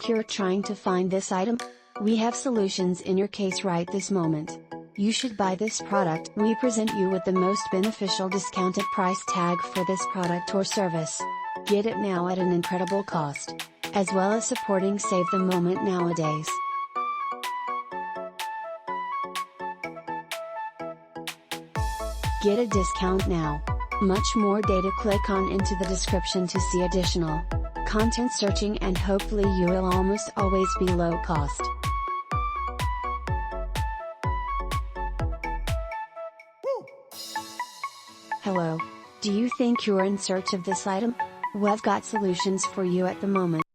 like you're trying to find this item? We have solutions in your case right this moment. You should buy this product. We present you with the most beneficial discounted price tag for this product or service. Get it now at an incredible cost. As well as supporting Save the Moment nowadays. Get a discount now. Much more data. Click on into the description to see additional content searching, and hopefully you will almost always be low cost. Hello. Do you think you're in search of this item? We've got solutions for you at the moment.